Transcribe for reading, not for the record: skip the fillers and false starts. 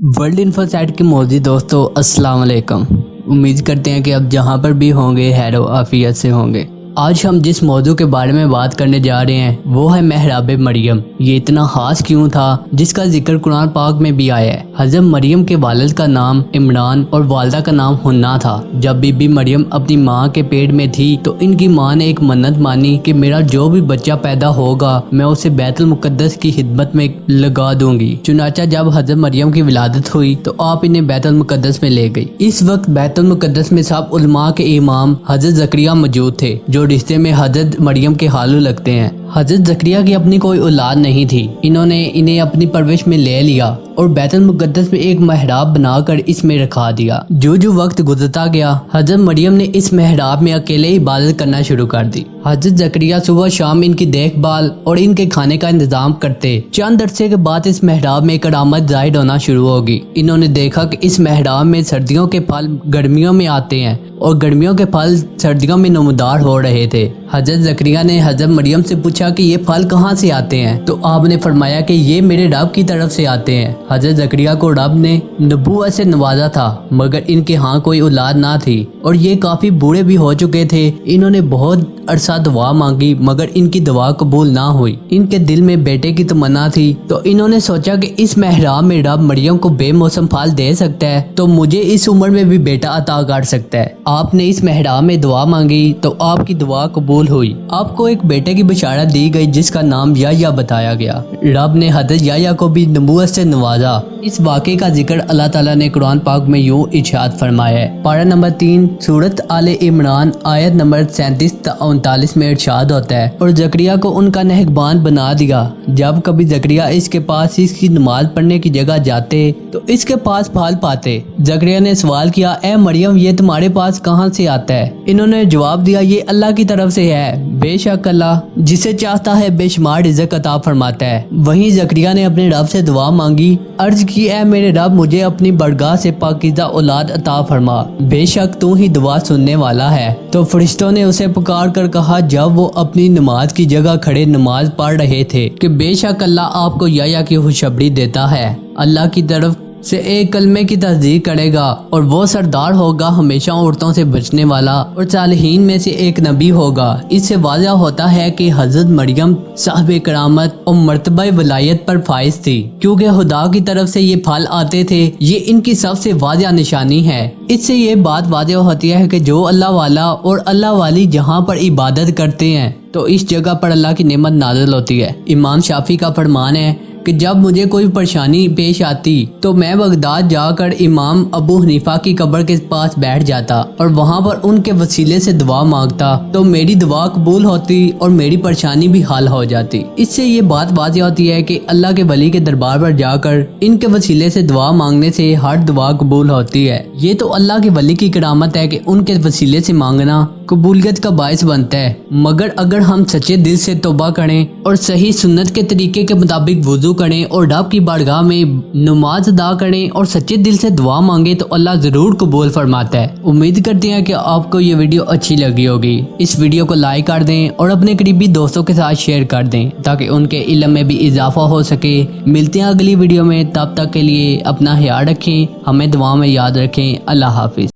World info site के मौजूद दोस्तों अस्सलाम वालेकुम। उम्मीद करते हैं कि अब जहां पर भी होंगे हैरो आफियत से होंगे। आज हम जिस मौजू के बारे में बात करने जा रहे हैं वो है महराब मरियम। ये इतना खास क्यों था जिसका जिक्र कुरान पाक में भी आया है। हज़रत मरियम के वालिद का नाम इमरान और वालदा का नाम हुन्ना था। जब बीबी मरियम अपनी माँ के पेट में थी तो इनकी माँ ने एक मन्नत मानी कि मेरा जो भी बच्चा पैदा होगा मैं उसे बैतुल मुकद्दस की खिदमत में लगा दूंगी। चुनाचा जब हज़रत मरियम की विलादत हुई तो आप इन्हें बैतुल मुकद्दस में ले गई। इस वक्त बैतुल मुकद्दस में सब उलमा के इमाम हज़रत ज़करिया मौजूद थे जो रिश्ते में हज़रत मरियम के खालू लगते हैं। हज़रत ज़करिया की अपनी कोई औलाद नहीं थी। इन्होंने इन्हें अपनी परवरिश में ले लिया और बैतुल मुकद्दस में एक महराब बनाकर इसमें रखा दिया। जो वक्त गुजरता गया हज़रत मरियम ने इस महराब में अकेले इबादत करना शुरू कर दी। हज़रत ज़करिया सुबह शाम इनकी देखभाल और इनके खाने का इंतजाम करते। चंद अरसे के बाद इस महराब में करामत जाहिर होना शुरू होगी। इन्होंने देखा कि इस महराब में सर्दियों के फल गर्मियों में आते हैं और गर्मियों के फल सर्दियों में नमदार हो रहे थे। हज़रत ज़करिया ने हज़रत मरियम से पूछा कि ये फल कहाँ से आते हैं, तो आपने फरमाया कि ये मेरे रब की तरफ से आते हैं। हज़रत ज़करिया को रब ने नबूवत से नवाजा था मगर इनके यहाँ कोई औलाद ना थी और ये काफ़ी बूढ़े भी हो चुके थे। इन्होंने बहुत अरसा दुआ मांगी मगर इनकी दुआ कबूल ना हुई। इनके दिल में बेटे की तमन्ना थी तो इन्होंने सोचा कि इस महराब में रब मरियम को बेमौसम फल दे सकता है तो मुझे इस उम्र में भी बेटा अता कर सकता है। आपने इस महराब में दुआ मांगी तो आपकी दुआ कबूल हुई। आपको एक बेटे की बशारत दी गई जिसका नाम याह्या बताया गया। रब ने हज़रत याह्या को भी नबूवत से नवाजा। इस वाक़े का जिक्र अल्लाह ताला ने कुरान पाक में यूं इरशाद फरमाया है। पारा नंबर 3 सूरत आले इमरान आयत नंबर 37-39 में इरशाद होता है, और ज़करिया को उनका नेहगबान बना दिया। जब कभी ज़करिया इसके पास इसकी नमाज पढ़ने की जगह जाते तो इसके पास फल पाते। ज़करिया ने सवाल किया, ए मरियम ये तुम्हारे पास कहाँ से आता है? इन्होंने जवाब दिया, ये अल्लाह की तरफ से है। बेशक अल्लाह जिसे चाहता है बेशुमार रिज़्क़ अता फरमाता है। वहीं ज़करिया ने अपने रब से दुआ मांगी, अर्ज की, ए मेरे रब मुझे अपनी बरगाह से पाकीज़ा औलाद अता फरमा, बेशक तू ही दुआ सुनने वाला है। तो फरिश्तों ने उसे पुकार कर कहा जब वो अपनी नमाज की जगह खड़े नमाज पढ़ रहे थे कि बेशक अल्लाह आपको याह्या की खुशखबरी देता है। अल्लाह की तरफ से एक कलमे की तस्दीक करेगा और वो सरदार होगा, हमेशा औरतों से बचने वाला और सालिहीन में से एक नबी होगा। इससे वाज़ह होता है कि हज़रत मरियम साहिब करामत और मर्तबा वलायत पर फाइज थी क्योंकि खुदा की तरफ से ये फल आते थे। ये इनकी सबसे वाज़ह निशानी है। इससे ये बात वाज़ह होती है कि जो अल्लाह वाला और अल्लाह वाली जहाँ पर इबादत करते हैं तो इस जगह पर अल्लाह की नेमत नाज़िल होती है। इमाम शाफी का फरमान है कि जब मुझे कोई परेशानी पेश आती तो मैं बगदाद जाकर इमाम अबू हनीफा की कब्र के पास बैठ जाता और वहां पर उनके वसीले से दुआ मांगता तो मेरी दुआ कबूल होती और मेरी परेशानी भी हल हो जाती। इससे ये बात वाज़ेह होती है कि अल्लाह के वली के दरबार पर जाकर इनके वसीले से दुआ मांगने से हर दुआ कबूल होती है। ये तो अल्लाह के वली की करामत है कि उनके वसीले से मांगना कबूलियत का बायस बनता है। मगर अगर हम सच्चे दिल से तौबा करें और सही सुन्नत के तरीके के मुताबिक वुजू करें और रब की बारगाह में नमाज अदा करें और सच्चे दिल से दुआ मांगे तो अल्लाह जरूर कबूल फरमाता है। उम्मीद करते हैं कि आपको ये वीडियो अच्छी लगी होगी। इस वीडियो को लाइक कर दें और अपने करीबी दोस्तों के साथ शेयर कर दें ताकि उनके इल्म में भी इजाफा हो सके। मिलते हैं अगली वीडियो में, तब तक के लिए अपना ख्याल रखें, हमें दुआ में याद रखें। अल्लाह हाफिज।